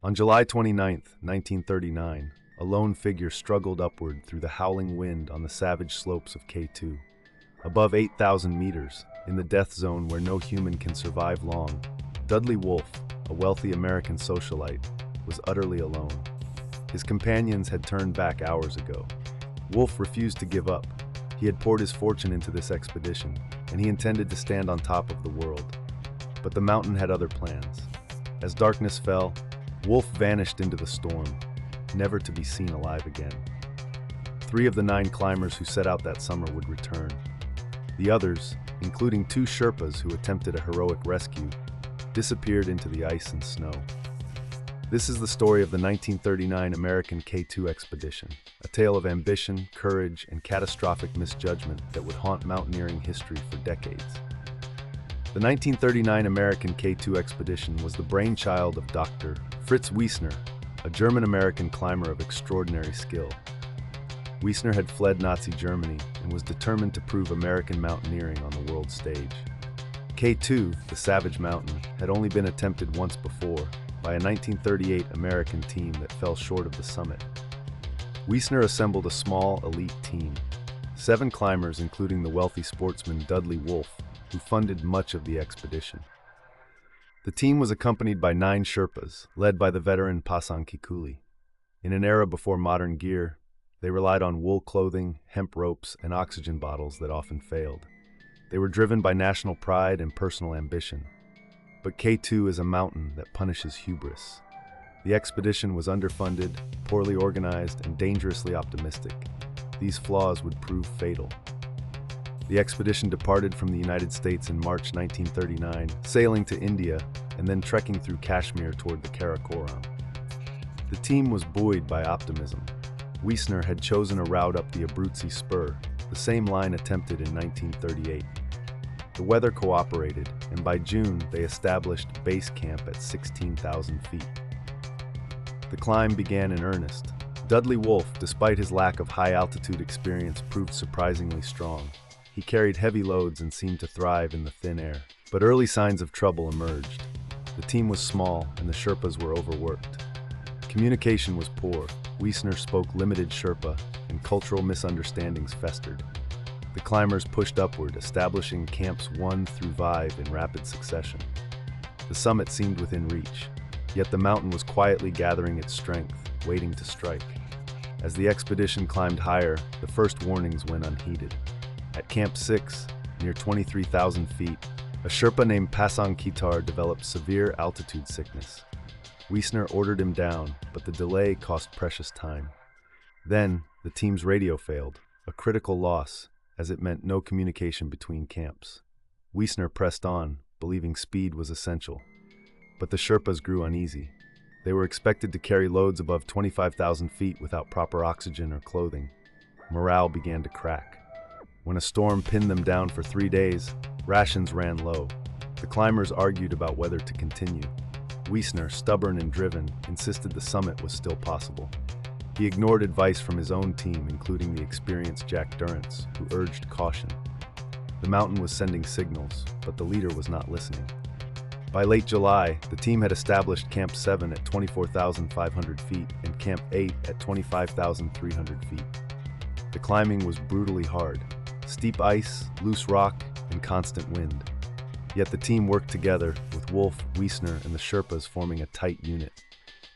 On July 29, 1939, a lone figure struggled upward through the howling wind on the savage slopes of K2. Above 8,000 meters, in the death zone where no human can survive long, Dudley Wolfe, a wealthy American socialite, was utterly alone. His companions had turned back hours ago. Wolfe refused to give up. He had poured his fortune into this expedition, and he intended to stand on top of the world. But the mountain had other plans. As darkness fell, Wolfe vanished into the storm, never to be seen alive again. 3 of the 9 climbers who set out that summer would return. The others, including 2 Sherpas who attempted a heroic rescue, disappeared into the ice and snow. This is the story of the 1939 American K2 expedition, a tale of ambition, courage, and catastrophic misjudgment that would haunt mountaineering history for decades. The 1939 American K2 expedition was the brainchild of Dr. Fritz Wiesner, a German-American climber of extraordinary skill. Wiesner had fled Nazi Germany and was determined to prove American mountaineering on the world stage. K2, the Savage Mountain, had only been attempted once before by a 1938 American team that fell short of the summit. Wiesner assembled a small, elite team, 7 climbers including the wealthy sportsman Dudley Wolfe, who funded much of the expedition. The team was accompanied by 9 Sherpas, led by the veteran Pasang Kikuli. In an era before modern gear, they relied on wool clothing, hemp ropes, and oxygen bottles that often failed. They were driven by national pride and personal ambition. But K2 is a mountain that punishes hubris. The expedition was underfunded, poorly organized, and dangerously optimistic. These flaws would prove fatal. The expedition departed from the United States in March 1939, sailing to India and then trekking through Kashmir toward the Karakoram. The team was buoyed by optimism. Wiesner had chosen a route up the Abruzzi Spur, the same line attempted in 1938. The weather cooperated, and by June they established base camp at 16,000 feet. The climb began in earnest. Dudley Wolfe, despite his lack of high-altitude experience, proved surprisingly strong. He carried heavy loads and seemed to thrive in the thin air. But early signs of trouble emerged. The team was small, and the Sherpas were overworked. Communication was poor. Wiesner spoke limited Sherpa, and cultural misunderstandings festered. The climbers pushed upward, establishing camps 1 through 5 in rapid succession. The summit seemed within reach, yet the mountain was quietly gathering its strength, waiting to strike. As the expedition climbed higher, the first warnings went unheeded. At Camp 6, near 23,000 feet, a Sherpa named Pasang Kitar developed severe altitude sickness. Wiesner ordered him down, but the delay cost precious time. Then, the team's radio failed, a critical loss, as it meant no communication between camps. Wiesner pressed on, believing speed was essential. But the Sherpas grew uneasy. They were expected to carry loads above 25,000 feet without proper oxygen or clothing. Morale began to crack. When a storm pinned them down for 3 days, rations ran low. The climbers argued about whether to continue. Wiesner, stubborn and driven, insisted the summit was still possible. He ignored advice from his own team, including the experienced Jack Durrance, who urged caution. The mountain was sending signals, but the leader was not listening. By late July, the team had established Camp 7 at 24,500 feet and Camp 8 at 25,300 feet. The climbing was brutally hard. Steep ice, loose rock, and constant wind. Yet the team worked together, with Wolfe, Wiesner, and the Sherpas forming a tight unit.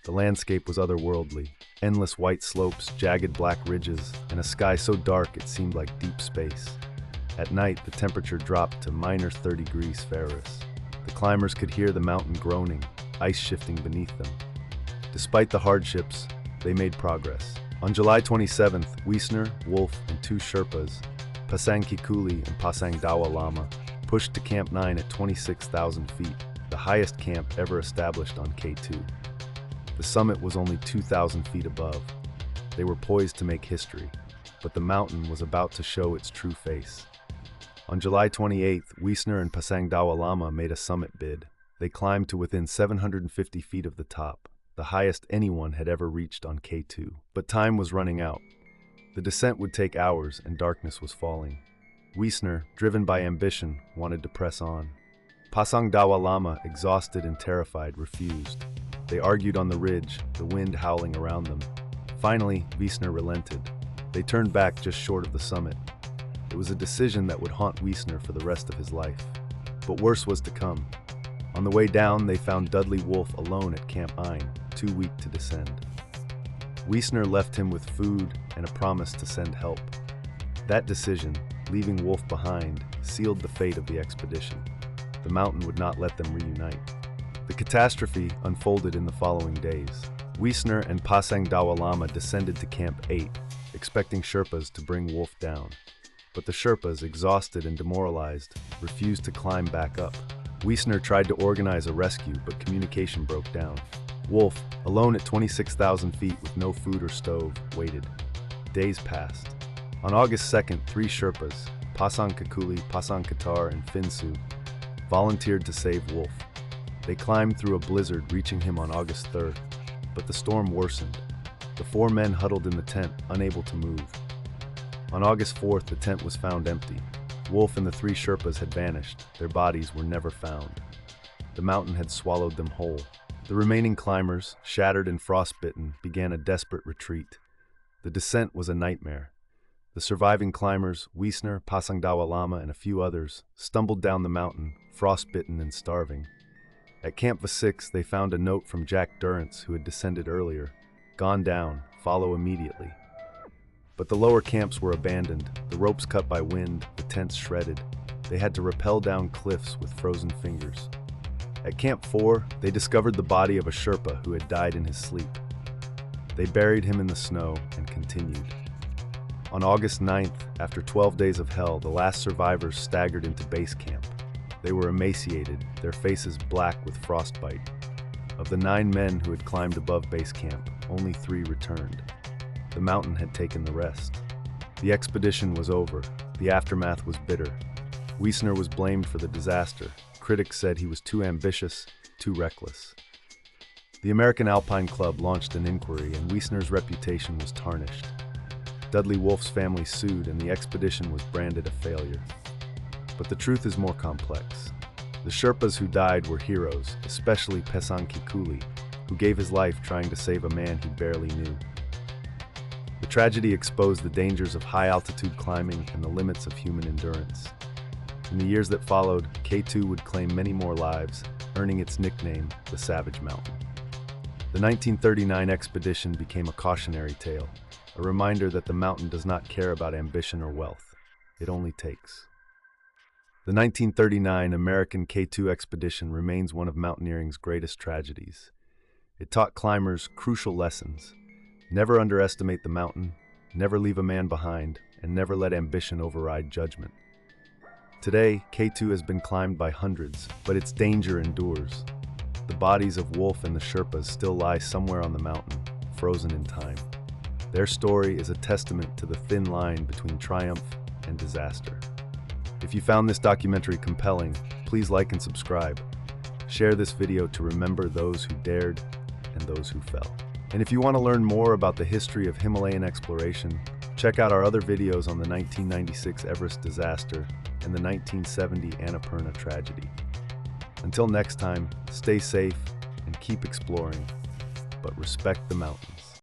The landscape was otherworldly. Endless white slopes, jagged black ridges, and a sky so dark it seemed like deep space. At night, the temperature dropped to -30°F. The climbers could hear the mountain groaning, ice shifting beneath them. Despite the hardships, they made progress. On July 27th, Wiesner, Wolfe, and 2 Sherpas, Pasang Kikuli and Pasang Dawa Lama, pushed to Camp 9 at 26,000 feet, the highest camp ever established on K2. The summit was only 2,000 feet above. They were poised to make history, but the mountain was about to show its true face. On July 28th, Wiesner and Pasang Dawa Lama made a summit bid. They climbed to within 750 feet of the top, the highest anyone had ever reached on K2. But time was running out. The descent would take hours and darkness was falling. Wiesner, driven by ambition, wanted to press on. Pasang Dawa Lama, exhausted and terrified, refused. They argued on the ridge, the wind howling around them. Finally, Wiesner relented. They turned back just short of the summit. It was a decision that would haunt Wiesner for the rest of his life. But worse was to come. On the way down, they found Dudley Wolfe alone at Camp Ein, too weak to descend. Wiesner left him with food and a promise to send help. That decision, leaving Wolfe behind, sealed the fate of the expedition. The mountain would not let them reunite. The catastrophe unfolded in the following days. Wiesner and Pasang Dawa Lama descended to Camp 8, expecting Sherpas to bring Wolfe down. But the Sherpas, exhausted and demoralized, refused to climb back up. Wiesner tried to organize a rescue, but communication broke down. Wolfe, alone at 26,000 feet with no food or stove, waited. Days passed. On August 2nd, 3 Sherpas, Pasang Kakuli, Pasang Katar, and Finsu, volunteered to save Wolfe. They climbed through a blizzard, reaching him on August 3rd, but the storm worsened. The 4 men huddled in the tent, unable to move. On August 4th, the tent was found empty. Wolfe and the 3 Sherpas had vanished. Their bodies were never found. The mountain had swallowed them whole. The remaining climbers, shattered and frostbitten, began a desperate retreat. The descent was a nightmare. The surviving climbers, Wiesner, Pasang Dawa Lama, and a few others, stumbled down the mountain, frostbitten and starving. At Camp V6, they found a note from Jack Durrance, who had descended earlier. "Gone down, follow immediately." But the lower camps were abandoned, the ropes cut by wind, the tents shredded. They had to rappel down cliffs with frozen fingers. At Camp 4, they discovered the body of a Sherpa who had died in his sleep. They buried him in the snow and continued. On August 9th, after 12 days of hell, the last survivors staggered into base camp. They were emaciated, their faces black with frostbite. Of the 9 men who had climbed above base camp, only 3 returned. The mountain had taken the rest. The expedition was over. The aftermath was bitter. Wiesner was blamed for the disaster. Critics said he was too ambitious, too reckless. The American Alpine Club launched an inquiry, and Wiesner's reputation was tarnished. Dudley Wolfe's family sued, and the expedition was branded a failure. But the truth is more complex. The Sherpas who died were heroes, especially Pasang Kikuli, who gave his life trying to save a man he barely knew. The tragedy exposed the dangers of high-altitude climbing and the limits of human endurance. In the years that followed, K2 would claim many more lives, earning its nickname, the Savage Mountain. The 1939 expedition became a cautionary tale, a reminder that the mountain does not care about ambition or wealth. It only takes. The 1939 American K2 expedition remains one of mountaineering's greatest tragedies. It taught climbers crucial lessons. Never underestimate the mountain, never leave a man behind, and never let ambition override judgment. Today, K2 has been climbed by hundreds, but its danger endures. The bodies of Wolfe and the Sherpas still lie somewhere on the mountain, frozen in time. Their story is a testament to the thin line between triumph and disaster. If you found this documentary compelling, please like and subscribe. Share this video to remember those who dared and those who fell. And if you want to learn more about the history of Himalayan exploration, check out our other videos on the 1996 Everest disaster and the 1970 Annapurna tragedy. Until next time, stay safe and keep exploring, but respect the mountains.